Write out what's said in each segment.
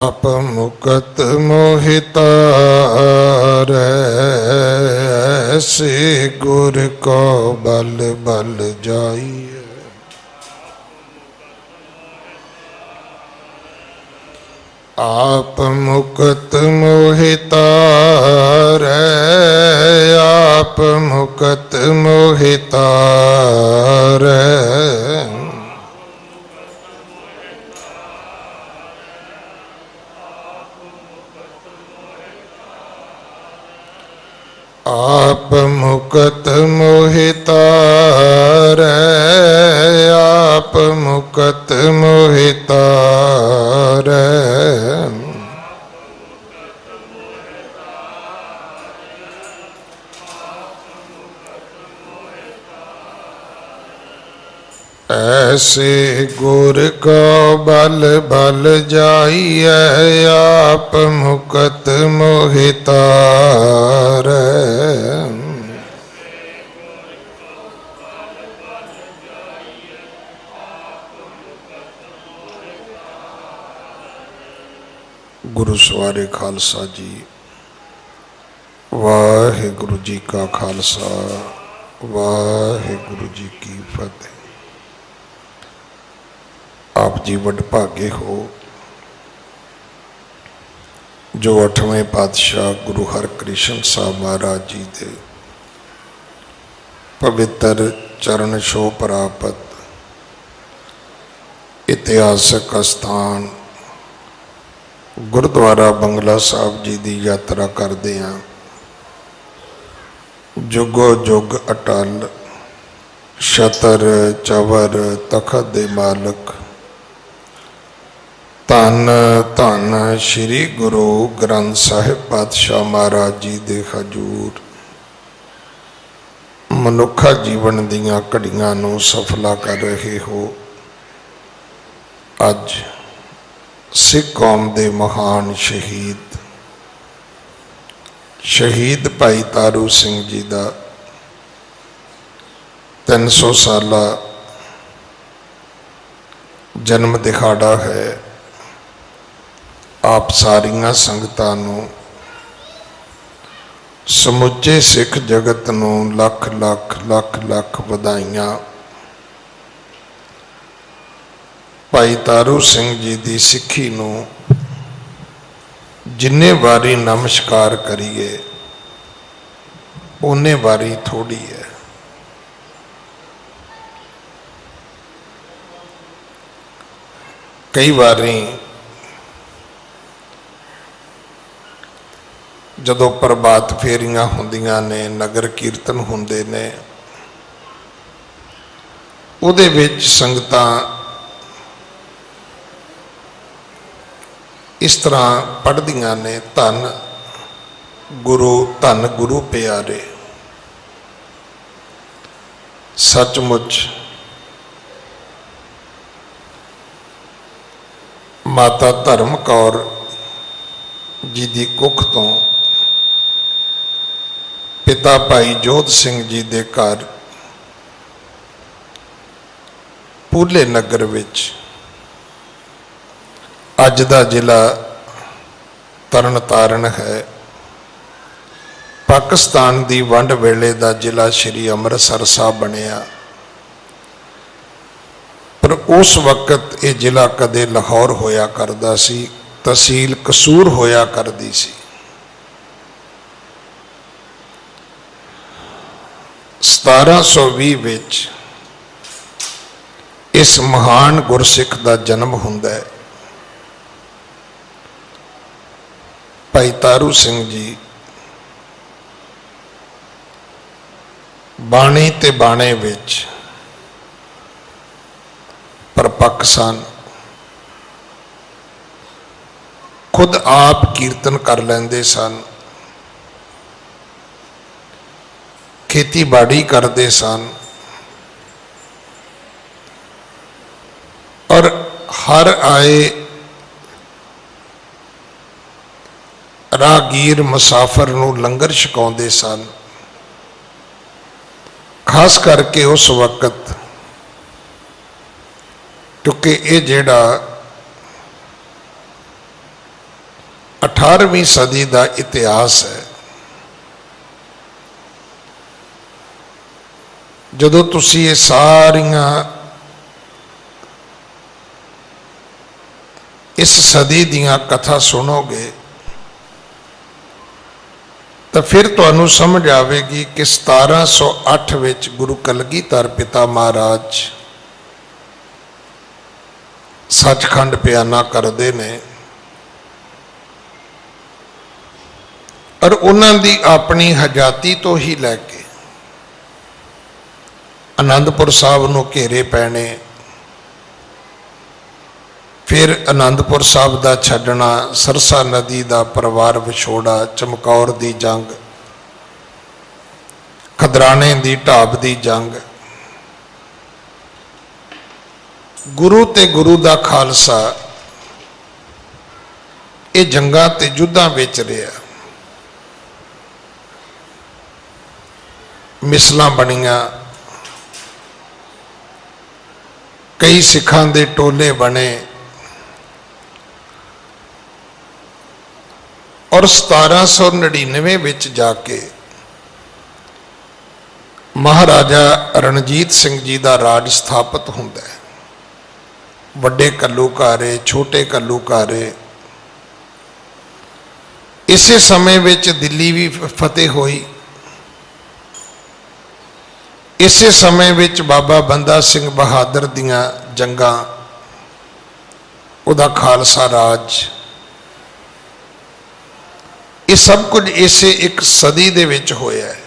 आप मुकत मोहितार ऐसे गुर को बल बल जाइए। आप मुकत मोहितार आप मुकत मोहितार आप मुकत मोहितार आप मुकत मोहितार ऐसे गुर को बल बल जाइए। आप मुकत मोहितार गुरु सवारे खालसा जी। वाहिगुरु जी का खालसा वाहिगुरु जी की फतेह। आप जी वडभागे हो जो 8वें पातशाह गुरु हरकृष्ण साहब महाराज जी के पवित्र चरण छो प्राप्त इतिहासक स्थान गुरुद्वारा बंगला साहब जी की यात्रा करते हैं। जुगो जुग अटल छतर चवर तखत दे मालक धन धन श्री गुरु ग्रंथ साहिब पातशाह महाराज जी दे हजूर मनुखा जीवन दियां घड़ियां नूं सफला कर रहे हो। अज सिख कौम दे महान शहीद भाई तारू सिंह जी का 300 साला जन्म दिहाड़ा है। आप सारिया संगतां नूं समुचे सिख जगत नूं लख लख लख लख वधाइयां। भाई तारू सिंह जी की सिक्खी नूं जिन्ने बारी नमस्कार करिए उन्ने बारी थोड़ी है। कई बारी जदों प्रभात फेरियां होंदियां ने नगर कीर्तन होंदे ने उहदे विच संगतां इस तरह पढ़दियां ने धन गुरु प्यारे। सचमुच माता धर्म कौर जी की कुख तो पिता भाई जोध सिंह जी के घर पूले नगर विच अज का जिला तरन तारण है। पाकिस्तान की वंड वेले का जिला श्री अमृतसर साहब बनिया, पर उस वक्त ये जिला कदे लाहौर होया करदा सी, तहसील कसूर होया करदी सी। 1720 विच इस महान गुरसिख का जन्म हुंदा है। भाई तारू सिंह जी बाणी ते बाणे विच परपक्क सन। खुद आप कीर्तन कर लेंदे सन, खेतीबाड़ी करते सन और हर आए राहगीर मुसाफर नूं लंगर छकाउंदे सन। खास करके उस वक्त क्योंकि ये जिहड़ा 18ਵੀਂ सदी का इतिहास है। जदों तुसी ये सारियां इस सदी दियां कथा सुनोगे तो फिर तुहानू समझ आएगी कि 1708 विच गुरु कलगीधर पिता महाराज सचखंड बयाना करते ने और उन्हां दी अपनी हजाती तो ही लैके आनंदपुर साहब नूं घेरे पैने, फिर आनंदपुर साहब का छड्डना, सरसा नदी का परिवार विछोड़ा, चमकौर की जंग, खदराने की ढाब की जंग, गुरु ते गुरु का खालसा ये जंगां ते युद्धां विच रहा। मिसलां बणियां, कई सिखां दे टोले बने और 1799 विच जाके महाराजा रणजीत सिंह जी का राज स्थापित होंदा है। वड्डे घल्लूघारे, छोटे घल्लूघारे। इसे समय विच दिल्ली भी फतेह हुई। इसे समय विच बाबा बंदा सिंह बहादुर दियां जंगां, उहदा खालसा राज, ये सब कुछ इसे एक सदी दे विच होया है।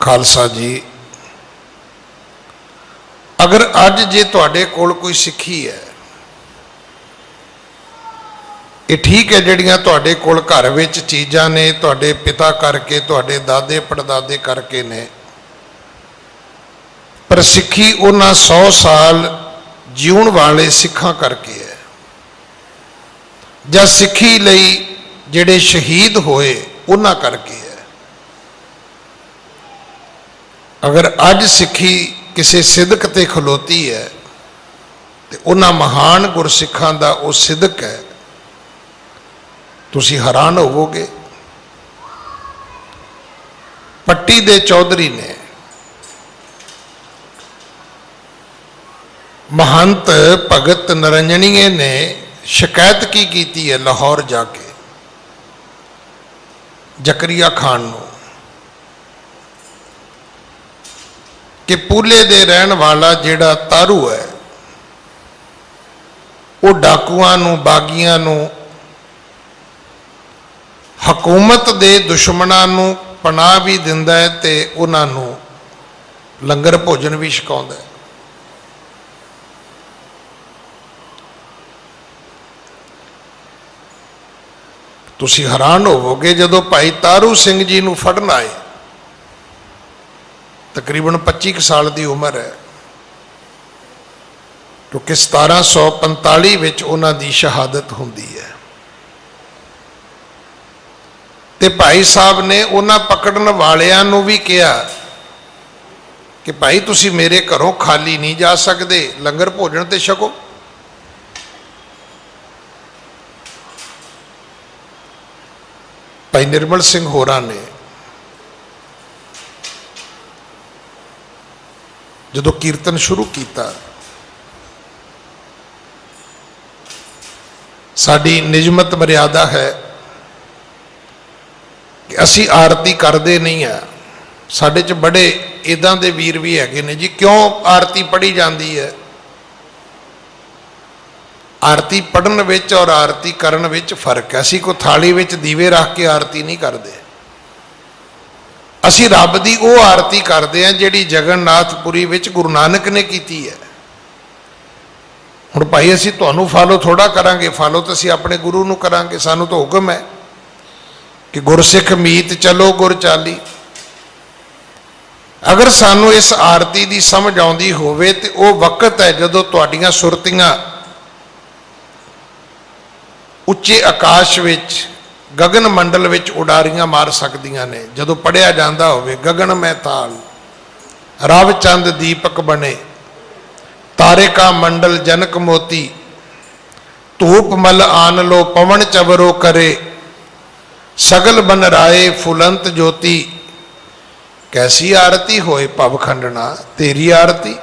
खालसा जी, अगर अज जे तुहाडे कोल कोई सिक्खी है, ये ठीक है जिहड़ियां तुहाडे कोल घर विच चीज़ां ने, तुहाडे पिता करके, तुहाडे दादे पड़दादे करके ने, पर सिक्खी उन्हां 100 साल जीउण वाले सिखां करके है, ਜਾਂ सिक्खी लई जिहड़े शहीद होए उन्हां करके है। अगर अज सिक्खी किसी सिदक ते खलोती है तो उन्हां महान गुरसिखां दा वो सिदक है, तुसी हैरान होवोगे। पट्टी दे चौधरी ने महंत भगत निरंजनीय ने शिकायत की है लाहौर जाके जकरिया खान नूं कि पूले दे रहन वाला जिहड़ा तारू है वो डाकुआं नूं, बागियां नूं, हकूमत दे दुश्मनां नूं पनाह भी दिंदा है ते उन्हां नूं लंगर भोजन भी छकाउंदा है। तुसी हैरान होवोगे जदों भाई तारू सिंह जी नूं फड़न आए, तकरीबन 25 साल की उम्र है, क्योंकि 1745 विच उन्हां दी शहादत होंदी है। ते भाई साहब ने उन्हां पकड़न वालियां नूं भी कहा कि भाई तुसी मेरे घरों खाली नहीं जा सकते, लंगर भोजन ते छको। भाई निर्मल सिंह होरां ने जदों कीर्तन शुरू किया, साडी निजमत मर्यादा है कि असी आरती करते नहीं है। साडे च बड़े इदां दे वीर भी हैगे ने जी, क्यों आरती पढ़ी जाती है। आरती पढ़न विच और आरती करन विच फर्क है। असी कोई थाली विच दीवे रख के आरती नहीं करते, असी रब दी वो आरती करते हैं जिहड़ी जगन्नाथपुरी विच गुरु नानक ने की है। हुण भाई असी तुहानूं फॉलो थोड़ा करांगे, फॉलो तो असी अपने गुरु नूं करांगे। सानूं तो हुक्म है कि गुरसिख मीत चलो गुर चाली। अगर सानूं इस आरती की समझ आउंदी होवे ते वो वक्त है जदों तुहाडीआं सुरतियां उच्चे आकाश विच गगन मंडल विच उडारियां मार सकदियां ने। जदों पढ़िया जांदा होवे गगन में ताल, रव चंद दीपक बने, तारे का मंडल जनक मोती, धूप मल आन लो पवन चवरो करे, सगल बन राए फुलंत ज्योति। कैसी आरती होए भव खंडना, तेरी आरती।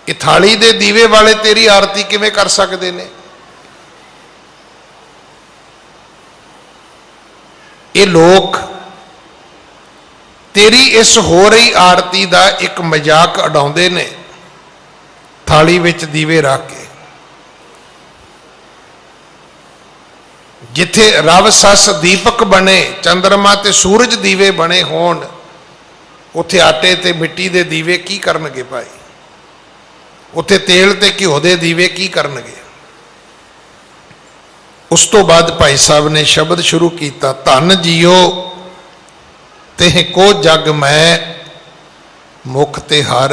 ये थाली दे दीवे वाले तेरी आरती किवें कर सकते ने? ये लोग तेरी इस हो रही आरती का एक मजाक उड़ाउंदे ने, थाली विच दीवे रख के। जिथे रव सस दीपक बने, चंद्रमा ते सूरज दीवे बने होण, उथे आटे ते मिट्टी दे दीवे की करनगे भाई? उथे तेल ते घिओ दे दीवे की करनगे? उस तो बाद भाई साहब ने शब्द शुरू किया, धन जियो तेह को जग मैं, मुख ते हर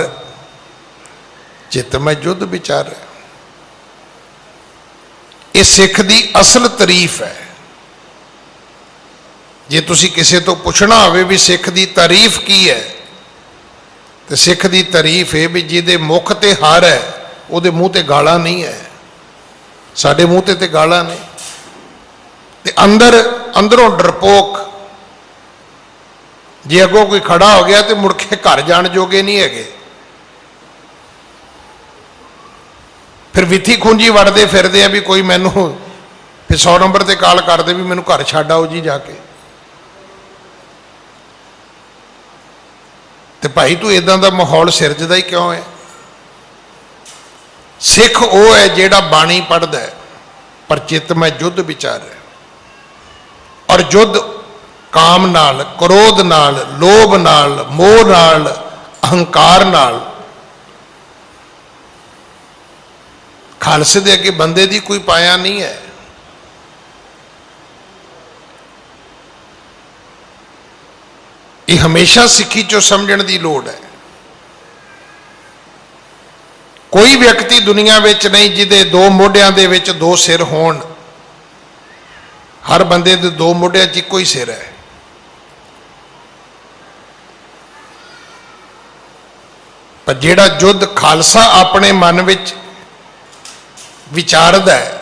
चित में युद्ध विचार। ये सिख दी असल तारीफ है। जे तुसी किसी तो पूछना होवे भी सिख दी तारीफ की है, तो सिख दी तारीफ है भी जिहदे मुख ते हर है, उहदे मूँह ते गालां नहीं है। साडे मूँह ते गालां ने, ते अंदरों डरपोक। जे अगों कोई खड़ा हो गया तो मुड़ के घर जाण जोगे नहीं है। फिर विथी खूंजी वड़ते फिरते हैं भी कोई मैनू फिर 100 नंबर से कॉल कर दे भी मैनू घर छड्ड आओ जी जाके। तो भाई तू इदां दा माहौल सिरजदा ही क्यों है? सिख वो है जिहड़ा बाणी पढ़दा है पर चित्त में युद्ध विचार है। और युद्ध काम नाल, क्रोध नाल, लोभ नाल, मोह नाल, अहंकार नाल। खालसे दे अगे बंदे दी कोई पाया नहीं है। ये हमेशा सिक्खी चो समझण दी लोड़ है। कोई व्यक्ति दुनिया विच नहीं जिहदे दो मोढियां दे विच दो सिर होण। हर बंदे दे दो मोढियां च इक्को ही सिर है। पर जिहड़ा युद्ध खालसा अपने मन विच विचारदा है,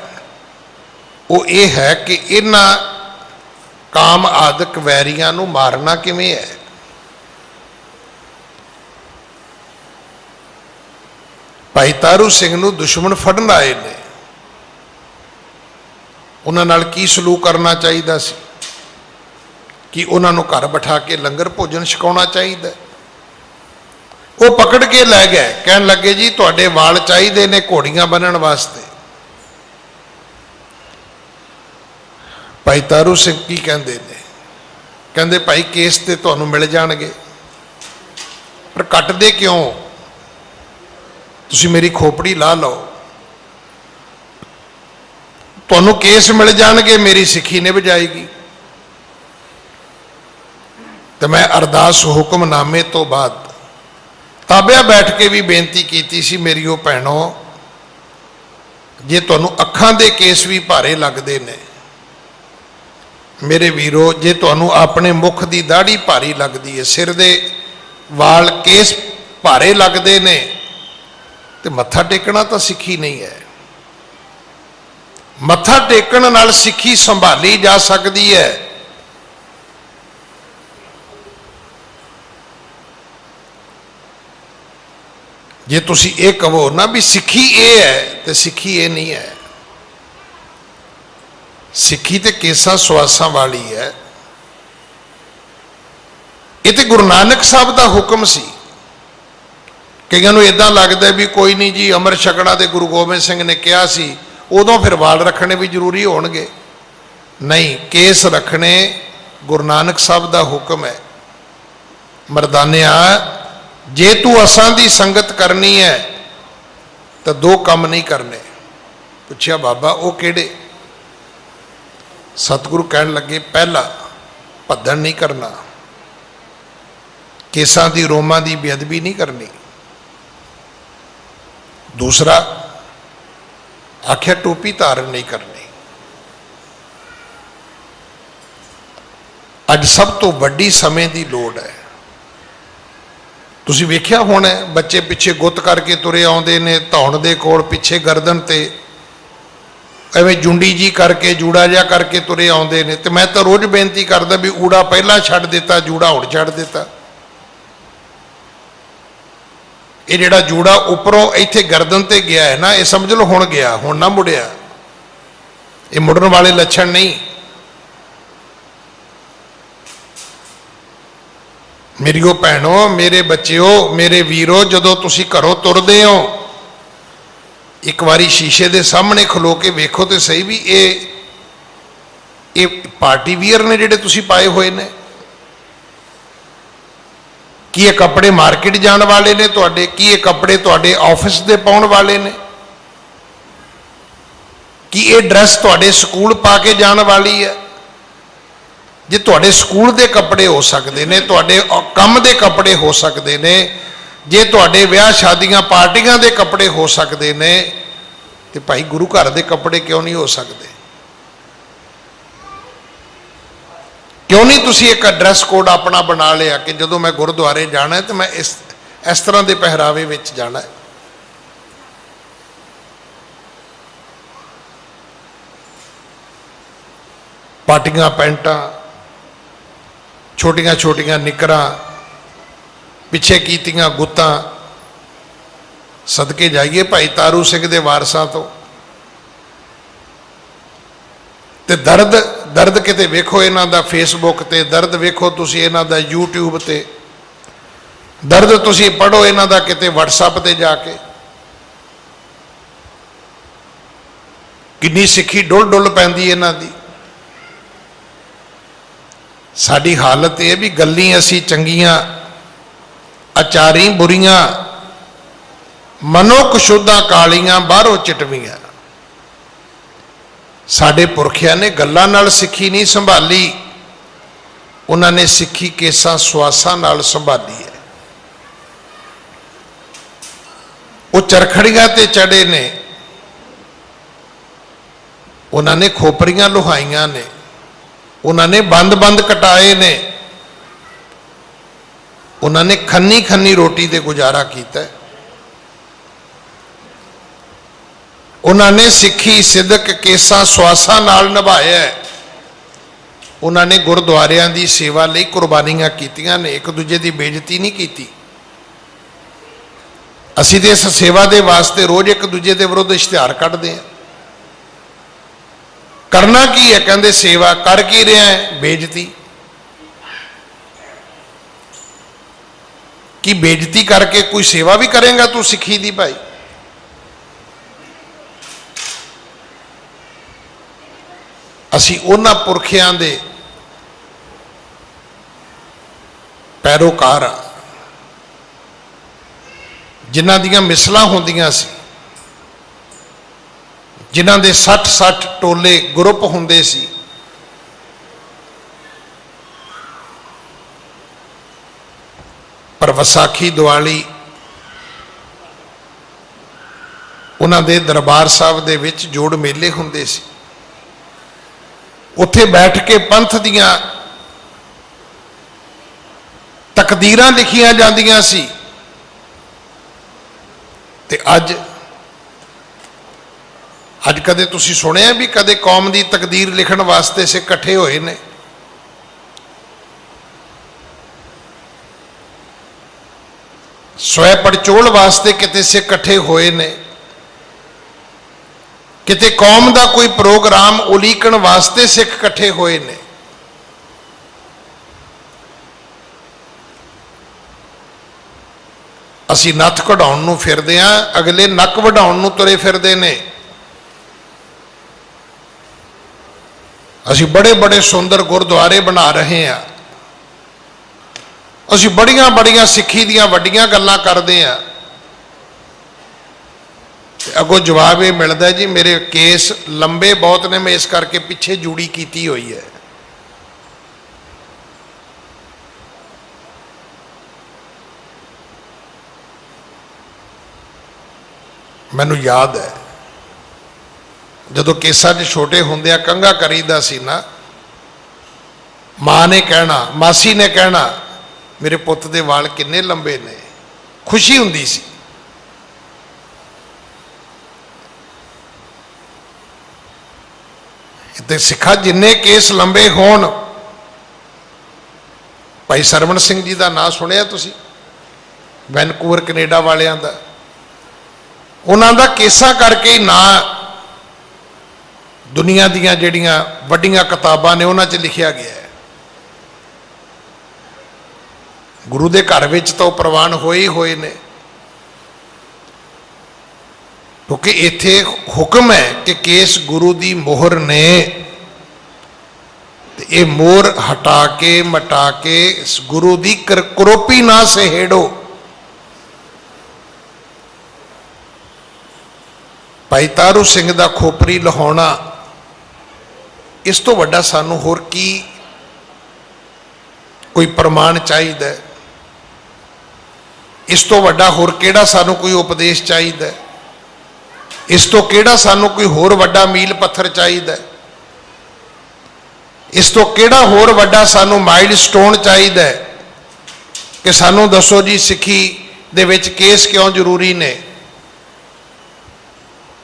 वो ये है कि इन्हां काम आदक वैरियां नूं मारना किवें है। भाई तारू सिंह नूं दुश्मन फड़न आए ने, उन्हां नाल की सलूक करना चाहिए सी? कि उन्हां नूं घर बिठा के लंगर भोजन छकाउणा चाहिए? वो पकड़ के लै गए, कहन लगे जी तुहाडे वाल चाहिए ने घोड़ियां बन्नण वास्ते। भाई तारू सिंह की कहते ने? कहते भाई केस ते तुहानूं मिल जाणगे, पर कटदे क्यों? तुसीं मेरी खोपड़ी ला लो, तुहानूं केस मिल जाणगे, मेरी सिक्खी निभ जाएगी। तो मैं अरदास हुक्मनामे तो बाद ताबिया बैठ के भी बेनती की सी, मेरी वो भैनों जे तुहानूं अखां दे केस भी भारे लगदे ने, मेरे वीरो जे तुहानूं अपने मुख की दाढ़ी भारी लगती है, सिर दे वाल केस भारे लगते ने, तो मत्था टेकना तो सिक्खी नहीं है। मत्था टेकण नाल सिक्खी संभाली जा सकती है। जे तुसी ये कहो ना भी सिक्खी ये है, तो सिक्खी ये नहीं है। सिक्खी तो केसा सुआसा वाली है। ये तो गुरु नानक साहब का हुक्म सी। कईयां नूं इदां लगदा भी कोई नहीं जी, अमृत छकना तो गुरु गोबिंद सिंह ने कहा सी, उदों फिर वाल रखने भी जरूरी होणगे। नहीं, केस रखने गुरु नानक साहब का हुक्म है। मरदानिया जे तू असां दी संगत करनी है तो दो काम नहीं करने। पुछया बाबा वो किहड़े? सतगुरु कहन लगे, पहला भद्दन नहीं करना, केसां दी रोमां दी बेअदबी नहीं करनी। दूसरा आख्या टोपी धारण नहीं करनी। अज सब तो वड्डी समय की लोड़ है। ਤੁਸੀਂ ਵੇਖਿਆ ਹੋਣਾ ਬੱਚੇ ਪਿੱਛੇ ਗੁੱਤ ਕਰਕੇ ਤੁਰੇ ਆਉਂਦੇ ਨੇ, ਧੌਣ ਦੇ ਕੋਲ ਪਿੱਛੇ ਗਰਦਨ ਤੇ ਐਵੇਂ ਜੁੰਡੀ ਜੀ ਕਰਕੇ ਜੂੜਾ ਜਿਹਾ ਕਰਕੇ ਤੁਰੇ ਆਉਂਦੇ ਨੇ। ਤੇ ਮੈਂ ਤਾਂ ਰੋਜ਼ ਬੇਨਤੀ ਕਰਦਾ ਵੀ ਊੜਾ ਪਹਿਲਾਂ ਛੱਡ ਦਿੱਤਾ, ਜੂੜਾ ਹੁਣ ਛੱਡ ਦਿੱਤਾ। ਇਹ ਜਿਹੜਾ ਜੂੜਾ ਉੱਪਰੋਂ ਇੱਥੇ ਗਰਦਨ ਤੇ ਗਿਆ ਹੈ ਨਾ, ਇਹ ਸਮਝ ਲਓ ਹੁਣ ਗਿਆ, ਹੁਣ ਨਾ ਮੁੜਿਆ। ਇਹ ਮੁੜਨ ਵਾਲੇ ਲੱਛਣ ਨਹੀਂ। ਮੇਰੀਓ ਭੈਣੋ, ਮੇਰੇ ਬੱਚਿਓ, ਮੇਰੇ ਵੀਰੋ, ਜਦੋਂ ਤੁਸੀਂ ਘਰੋਂ ਤੁਰਦੇ ਹੋ ਇੱਕ ਵਾਰੀ ਸ਼ੀਸ਼ੇ ਦੇ ਸਾਹਮਣੇ ਖਲੋ ਕੇ ਵੇਖੋ ਤੇ ਸਹੀ ਵੀ ਇਹ ਪਾਰਟੀ ਵੀਅਰ ਨੇ ਜਿਹੜੇ ਤੁਸੀਂ ਪਾਏ ਹੋਏ ਨੇ। ਕੀ ਇਹ ਕੱਪੜੇ ਮਾਰਕੀਟ ਜਾਣ ਵਾਲੇ ਨੇ ਤੁਹਾਡੇ? ਕੀ ਇਹ ਕੱਪੜੇ ਤੁਹਾਡੇ ਆਫਿਸ ਦੇ ਪਾਉਣ ਵਾਲੇ ਨੇ? ਕੀ ਇਹ ਡਰੈਸ ਤੁਹਾਡੇ ਸਕੂਲ ਪਾ ਕੇ ਜਾਣ ਵਾਲੀ ਹੈ? ਜੇ ਤੁਹਾਡੇ ਸਕੂਲ ਦੇ ਕੱਪੜੇ ਹੋ ਸਕਦੇ ਨੇ, ਤੁਹਾਡੇ ਕੰਮ ਦੇ ਕੱਪੜੇ ਹੋ ਸਕਦੇ ਨੇ, ਜੇ ਤੁਹਾਡੇ ਵਿਆਹ ਸ਼ਾਦੀਆਂ ਪਾਰਟੀਆਂ ਦੇ ਕੱਪੜੇ ਹੋ ਸਕਦੇ ਨੇ, ਤੇ ਭਾਈ ਗੁਰੂ ਘਰ ਦੇ ਕੱਪੜੇ ਕਿਉਂ ਨਹੀਂ ਹੋ ਸਕਦੇ? ਕਿਉਂ ਨਹੀਂ ਤੁਸੀਂ ਇੱਕ ਡਰੈਸ ਕੋਡ ਆਪਣਾ ਬਣਾ ਲਿਆ ਕਿ ਜਦੋਂ ਮੈਂ ਗੁਰਦੁਆਰੇ ਜਾਣਾ ਤੇ ਮੈਂ ਇਸ ਤਰ੍ਹਾਂ ਦੇ ਪਹਿਰਾਵੇ ਵਿੱਚ ਜਾਣਾ ਹੈ? ਪਾਟੀਆਂ ਪੈਂਟਾਂ, ਛੋਟੀਆਂ ਛੋਟੀਆਂ ਨਿੱਕਰਾਂ, ਪਿੱਛੇ ਕੀਤੀਆਂ ਗੁੱਤਾਂ, ਸਦਕੇ ਜਾਈਏ ਭਾਈ ਤਾਰੂ ਸਿੰਘ ਦੇ ਵਾਰਸਾਂ ਤੋਂ। ਤੇ ਦਰਦ ਕਿਤੇ ਵੇਖੋ ਇਹਨਾਂ ਦਾ ਫੇਸਬੁੱਕ ਤੇ, ਦਰਦ ਵੇਖੋ ਤੁਸੀਂ ਇਹਨਾਂ ਦਾ YouTube ਤੇ, ਦਰਦ ਤੁਸੀਂ ਪੜ੍ਹੋ ਇਹਨਾਂ ਦਾ ਕਿਤੇ WhatsApp ਤੇ ਜਾ ਕੇ। ਕਿੰਨੀ ਸਿੱਖੀ ਡੁੱਲ ਡੁੱਲ ਪੈਂਦੀ ਇਹਨਾਂ ਦੀ। ਸਾਡੀ ਹਾਲਤ ਇਹ ਵੀ ਗੱਲੀਂ ਅਸੀਂ ਚੰਗੀਆਂ, ਆਚਾਰੀ ਬੁਰੀਆਂ, ਮਨੋ ਕੁਸ਼ੁੱਧਾਂ ਕਾਲੀਆਂ, ਬਾਹਰੋਂ ਚਿਟਵੀਆਂ। ਸਾਡੇ ਪੁਰਖਿਆਂ ਨੇ ਗੱਲਾਂ ਨਾਲ ਸਿੱਖੀ ਨਹੀਂ ਸੰਭਾਲੀ, ਉਹਨਾਂ ਨੇ ਸਿੱਖੀ ਕੇਸਾਂ ਸਵਾਸਾਂ ਨਾਲ ਸੰਭਾਲੀ ਹੈ। ਉਹ ਚਰਖੜੀਆਂ ਤੇ ਚੜੇ ਨੇ, ਉਹਨਾਂ ਨੇ ਖੋਪਰੀਆਂ ਲੁਹਾਈਆਂ ਨੇ, ਉਹਨਾਂ ਨੇ ਬੰਦ ਕਟਾਏ ਨੇ, ਉਹਨਾਂ ਨੇ ਖੰਨੀ ਖੰਨੀ ਰੋਟੀ ਤੇ ਗੁਜ਼ਾਰਾ ਕੀਤਾ ਹੈ। ਉਹਨਾਂ ਨੇ ਸਿੱਖੀ ਸਿਦਕ ਕੇਸਾਂ ਸਵਾਸਾਂ ਨਾਲ ਨਿਭਾਇਆ ਹੈ। ਉਹਨਾਂ ਨੇ ਗੁਰਦੁਆਰਿਆਂ ਦੀ ਸੇਵਾ ਲਈ ਕੁਰਬਾਨੀਆਂ ਕੀਤੀਆਂ ਨੇ, ਇੱਕ ਦੂਜੇ ਦੀ ਬੇਇੱਜ਼ਤੀ ਨਹੀਂ ਕੀਤੀ। ਅਸੀਂ ਤੇ ਇਸ ਸੇਵਾ ਦੇ ਵਾਸਤੇ ਰੋਜ਼ ਇੱਕ ਦੂਜੇ ਦੇ ਵਿਰੁੱਧ ਇਸ਼ਤਿਹਾਰ ਕੱਢਦੇ ਹਾਂ। ਕਰਨਾ ਕੀ ਹੈ? ਕਹਿੰਦੇ ਸੇਵਾ। ਕਰ ਕੀ ਰਿਹਾ ਹੈ? ਬੇਇੱਜ਼ਤੀ। ਕੀ ਬੇਇੱਜ਼ਤੀ ਕਰਕੇ ਕੋਈ ਸੇਵਾ ਵੀ ਕਰੇਗਾ ਤੂੰ ਸਿੱਖੀ ਦੀ? ਭਾਈ ਅਸੀਂ ਉਹਨਾਂ ਪੁਰਖਿਆਂ ਦੇ ਪੈਰੋਕਾਰ ਆ ਜਿਨ੍ਹਾਂ ਦੀਆਂ ਮਿਸਲਾਂ ਹੁੰਦੀਆਂ ਸੀ, ਜਿਨ੍ਹਾਂ ਦੇ 60 ਟੋਲੇ ਗਰੁੱਪ ਹੁੰਦੇ ਸੀ। ਪਰ ਵਿਸਾਖੀ ਦੀਵਾਲੀ ਉਹਨਾਂ ਦੇ ਦਰਬਾਰ ਸਾਹਿਬ ਦੇ ਵਿੱਚ ਜੋੜ ਮੇਲੇ ਹੁੰਦੇ ਸੀ। ਉੱਥੇ ਬੈਠ ਕੇ ਪੰਥ ਦੀਆਂ ਤਕਦੀਰਾਂ ਲਿਖੀਆਂ ਜਾਂਦੀਆਂ ਸੀ। ਤੇ ਅੱਜ ਕਦੇ ਤੁਸੀਂ ਸੁਣਿਆ ਵੀ ਕਦੇ ਕੌਮ ਦੀ ਤਕਦੀਰ ਲਿਖਣ ਵਾਸਤੇ ਸਿੱਖ ਇਕੱਠੇ ਹੋਏ ਨੇ? ਸਵੈ ਪੜਚੋਲ ਵਾਸਤੇ ਕਿਤੇ ਸਿੱਖ ਇਕੱਠੇ ਹੋਏ ਨੇ? ਕਿਤੇ ਕੌਮ ਦਾ ਕੋਈ ਪ੍ਰੋਗਰਾਮ ਉਲੀਕਣ ਵਾਸਤੇ ਸਿੱਖ ਇਕੱਠੇ ਹੋਏ ਨੇ? ਅਸੀਂ ਨੱਥ ਕਢਾਉਣ ਨੂੰ ਫਿਰਦੇ ਆਂ, ਅਗਲੇ ਨੱਕ ਵਢਾਉਣ ਨੂੰ ਤੁਰੇ ਫਿਰਦੇ ਨੇ। ਅਸੀਂ ਬੜੇ ਸੁੰਦਰ ਗੁਰਦੁਆਰੇ ਬਣਾ ਰਹੇ ਹਾਂ, ਅਸੀਂ ਬੜੀਆਂ ਸਿੱਖੀ ਦੀਆਂ ਵੱਡੀਆਂ ਗੱਲਾਂ ਕਰਦੇ ਹਾਂ, ਅੱਗੋਂ ਜਵਾਬ ਇਹ ਮਿਲਦਾ ਜੀ ਮੇਰੇ ਕੇਸ ਲੰਬੇ ਬਹੁਤ ਨੇ, ਮੈਂ ਇਸ ਕਰਕੇ ਪਿੱਛੇ ਜੂੜੀ ਕੀਤੀ ਹੋਈ ਹੈ। ਮੈਨੂੰ ਯਾਦ ਹੈ ਜਦੋਂ ਕੇਸਾਂ 'ਚ ਛੋਟੇ ਹੁੰਦਿਆਂ ਕੰਘਾ ਕਰੀਦਾ ਸੀ ਨਾ, ਮਾਂ ਨੇ ਕਹਿਣਾ, ਮਾਸੀ ਨੇ ਕਹਿਣਾ ਮੇਰੇ ਪੁੱਤ ਦੇ ਵਾਲ ਕਿੰਨੇ ਲੰਬੇ ਨੇ। खुशी हुंदी सी। ते सिखा जिन्ने केस लंबे होण, भाई सरवण सिंह जी का नाम सुनिया तुसी, वैनकूवर कनेडा वालियां दा, उन्हां दा केसां करके ही ना दुनिया दीयां जिहड़ियां वड्डियां किताबां ने उन्हां च लिखिया गया है। गुरु दे घर विच तो प्रवान होए ही होए ने, क्योंकि इत्थे हुक्म है कि केस गुरु दी मोहर ने, ये मोहर हटा के मटा के गुरु दी करोपी ना सहेड़ो। भाई तारू सिंह दा खोपरी लहाउणा, इस तो वड्डा सानू होर की कोई प्रमाण चाहिदा है? इस तो वड्डा होर केड़ा सानू कोई उपदेश चाहिदा है? इस तो केड़ा सानू कोई होर वड्डा मील पत्थर चाहिदा है? इस तो केड़ा होर वड्डा सानू माइल स्टोन चाहिदा है कि सानू दसो जी सिक्खी दे विच केस क्यों जरूरी ने?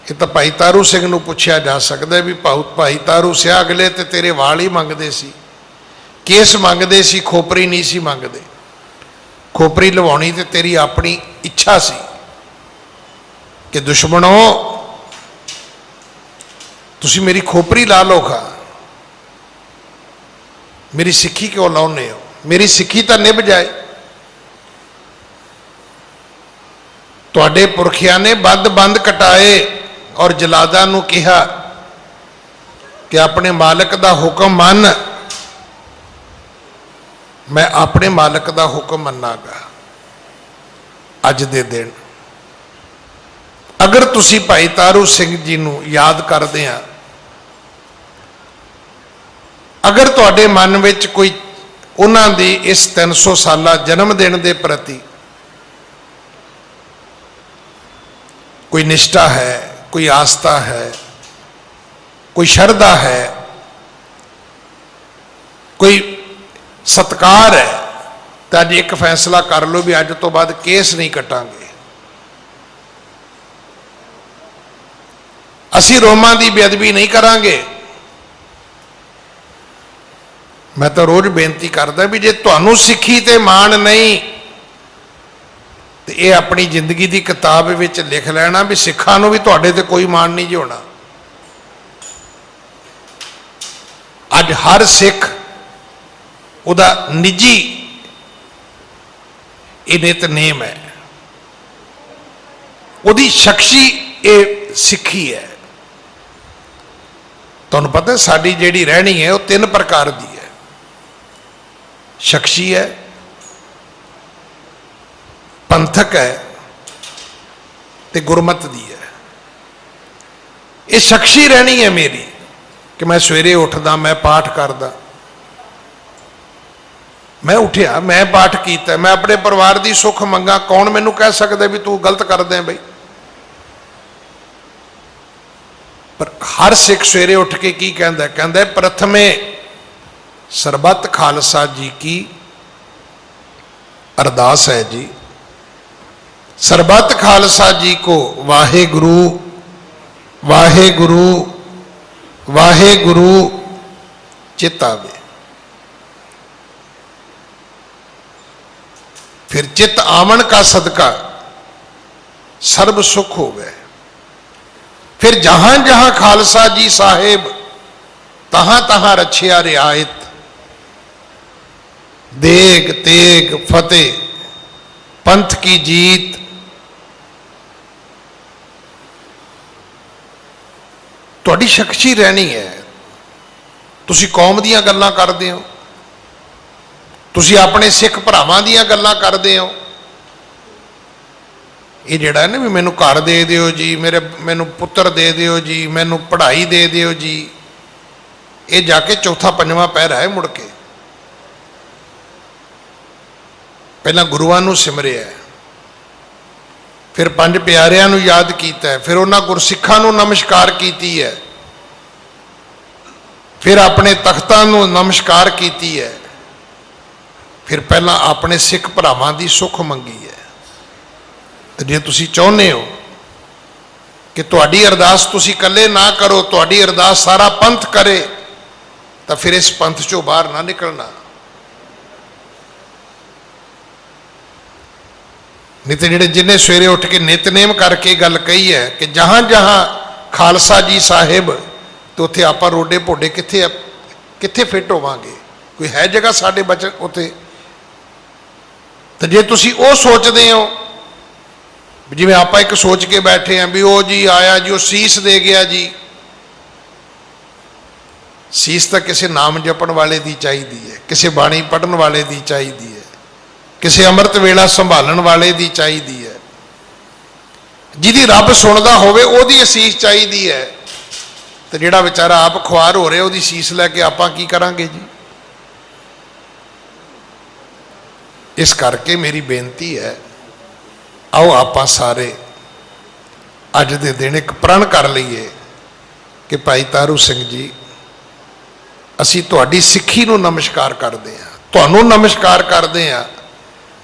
ये तो भाई तारू सिंह नूं पुछया जा सकता है भी भाई तारू सिया अगले ते तेरे वाल ही मंगदे सी, केस मंगदे सी, खोपरी नहीं सी मंगदे। खोपरी लवाउणी ते तेरी अपनी इच्छा सी कि दुश्मनों तुसी मेरी खोपरी ला लो खा, मेरी सिक्खी क्यों लाउने हो? मेरी सिक्खी तो निभ जाए। तुहाडे पुरखिया ने बंद बंद कटाए और जलादा नूं कहा कि अपने मालिक दा हुक्म मन, मैं अपने मालिक दा हुक्म मन्नागा। अज दे दिन अगर तुसी भाई तारू सिंह जी नूं याद करदे आ, अगर तुहाडे मन विच कोई उन्हां दी इस 300 साला जन्मदिन दे प्रति कोई निष्ठा है, कोई आस्था है, कोई श्रद्धा है, कोई सत्कार है, तो अज एक फैसला कर लो भी अज तो बाद केस नहीं कटांगे। असी रोमां की बेअदबी नहीं करांगे। मैं तो रोज बेनती करदा भी जे तुहानू सिक्खी ते मान नहीं तो ये अपनी जिंदगी की किताब विच लिख लेना भी सिखां नूं भी तुहाडे ते कोई मान नहीं जी होना। अज हर सिख उहदा निजी ये नितनेम है, उहदी शख्सी ये सिक्खी है। तुहानूं पता साडी जिहड़ी रहनी है वह 3 प्रकार की है, शख्सी है, पंथक है ते गुरमत दी है। ये शख्सी रहनी है मेरी कि मैं सवेरे उठदा, मैं पाठ करदा, मैं उठिया, मैं पाठ किया, मैं अपने परिवार की सुख मंगा। कौन मैनू कह सकता भी तू गलत कर दे बई? पर हर सिख सवेरे उठ के की कहता, कहता प्रथमे सरबत खालसा जी की अरदास है जी, सरबत खालसा जी को वाहे गुरु वाहे गुरु वाहे गुरु चित आवे। फिर चित आवन का सदका सर्व सुख हो गए। फिर जहां जहां खालसा जी साहेब तहां तहां रछिया रियायत, देग तेग फतेह पंथ की जीत। तुहाडी शख्सी रहनी है। तुसी कौम दीयां गल्लां करदे हो, तुसी अपने सिख भरावां दीयां गल्लां करदे हो। ये जिहड़ा है ना भी मैनू घर दे दिओ जी, मैनू पुत्र दे दिओ जी, मैनू पढ़ाई दे दिओ जी, ये जाके चौथा पंजवां पैरा है। मुड़ के पहला गुरुआं नू सिमरिया, फिर 5 प्यारियां नू याद कीता, फिर उन्हां गुरसिखां नू नमस्कार कीती है, फिर अपने तख्तां नू नमस्कार कीती है, फिर पहला अपने सिख भरावां दी सुख मंगी है। ਤੇ ਜੇ ਤੁਸੀਂ ਚਾਹੁੰਦੇ ਹੋ ਕਿ ਤੁਹਾਡੀ ਅਰਦਾਸ ਤੁਸੀਂ ਇਕੱਲੇ ਨਾ ਕਰੋ, ਤੁਹਾਡੀ ਅਰਦਾਸ ਸਾਰਾ ਪੰਥ ਕਰੇ, ਤਾਂ ਫਿਰ ਇਸ ਪੰਥ ਚੋਂ ਬਾਹਰ ਨਾ ਨਿਕਲਣਾ। ਨਹੀਂ ਤੇ ਜਿਹੜੇ ਜਿੰਨੇ ਸਵੇਰੇ ਉੱਠ ਕੇ ਨਿਤਨੇਮ ਕਰਕੇ ਗੱਲ ਕਹੀ ਹੈ ਕਿ ਜਹਾਂ ਜਹਾਂ ਖਾਲਸਾ ਜੀ ਸਾਹਿਬ, ਤੇ ਉੱਥੇ ਆਪਾਂ ਰੋਡੇ ਭੋਡੇ ਕਿੱਥੇ ਫਿੱਟ ਹੋਵਾਂਗੇ? ਕੋਈ ਹੈ ਜਗ੍ਹਾ ਸਾਡੇ ਬਚ ਉੱਥੇ? ਤੇ ਜੇ ਤੁਸੀਂ ਉਹ ਸੋਚਦੇ ਹੋ, ਜਿਵੇਂ ਆਪਾਂ ਇੱਕ ਸੋਚ ਕੇ ਬੈਠੇ ਹਾਂ ਵੀ ਉਹ ਜੀ ਆਇਆ ਜੀ, ਉਹ ਸੀਸ ਦੇ ਗਿਆ ਜੀ, ਸੀਸ ਤਾਂ ਕਿਸੇ ਨਾਮ ਜਪਣ ਵਾਲੇ ਦੀ ਚਾਹੀਦੀ ਹੈ, ਕਿਸੇ ਬਾਣੀ ਪੜ੍ਹਨ ਵਾਲੇ ਦੀ ਚਾਹੀਦੀ ਹੈ, ਕਿਸੇ ਅੰਮ੍ਰਿਤ ਵੇਲਾ ਸੰਭਾਲਣ ਵਾਲੇ ਦੀ ਚਾਹੀਦੀ ਹੈ, ਜਿਹਦੀ ਰੱਬ ਸੁਣਦਾ ਹੋਵੇ ਉਹਦੀ ਅਸੀਸ ਚਾਹੀਦੀ ਹੈ। ਤੇ ਜਿਹੜਾ ਵਿਚਾਰਾ ਆਪ ਖੁਆਰ ਹੋ ਰਿਹਾ ਉਹਦੀ ਸੀਸ ਲੈ ਕੇ ਆਪਾਂ ਕੀ ਕਰਾਂਗੇ ਜੀ? ਇਸ ਕਰਕੇ ਮੇਰੀ ਬੇਨਤੀ ਹੈ, ਆਓ ਆਪਾਂ ਸਾਰੇ ਅੱਜ ਦੇ ਦਿਨ ਇੱਕ ਪ੍ਰਣ ਕਰ ਲਈਏ ਕਿ ਭਾਈ ਤਾਰੂ ਸਿੰਘ ਜੀ, ਅਸੀਂ ਤੁਹਾਡੀ ਸਿੱਖੀ ਨੂੰ ਨਮਸਕਾਰ ਕਰਦੇ ਹਾਂ, ਤੁਹਾਨੂੰ ਨਮਸਕਾਰ ਕਰਦੇ ਹਾਂ,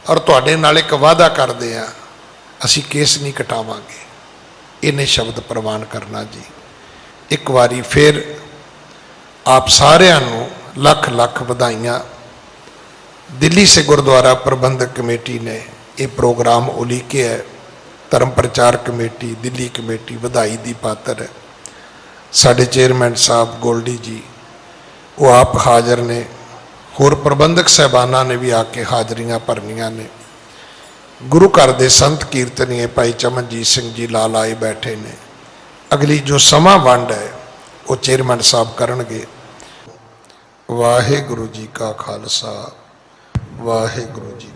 ਔਰ ਤੁਹਾਡੇ ਨਾਲ ਇੱਕ ਵਾਅਦਾ ਕਰਦੇ ਹਾਂ, ਅਸੀਂ ਕੇਸ ਨਹੀਂ ਕਟਾਵਾਂਗੇ। ਇਹਨੇ ਸ਼ਬਦ ਪ੍ਰਵਾਨ ਕਰਨਾ ਜੀ। ਇੱਕ ਵਾਰੀ ਫਿਰ ਆਪ ਸਾਰਿਆਂ ਨੂੰ ਲੱਖ ਲੱਖ ਵਧਾਈਆਂ। ਦਿੱਲੀ ਸੇ ਗੁਰद्वारा प्रबंधक कमेटी ने ये प्रोग्राम उलीके है। धर्म प्रचार कमेटी, दिल्ली कमेटी ਵਧਾਈ ਦੀ पात्र है। साढ़े चेयरमैन साहब गोल्डी जी वो आप हाजिर ने, होर प्रबंधक साहबाना ने भी आके हाजरियां भरनियां ने। गुरु घर दे संत कीर्तनीय भाई चमनजीत सिंह जी लाल आए बैठे ने। अगली जो समा वंड है वो चेयरमैन साहब करनगे। वाहिगुरु जी का खालसा, वाहिगुरु जी।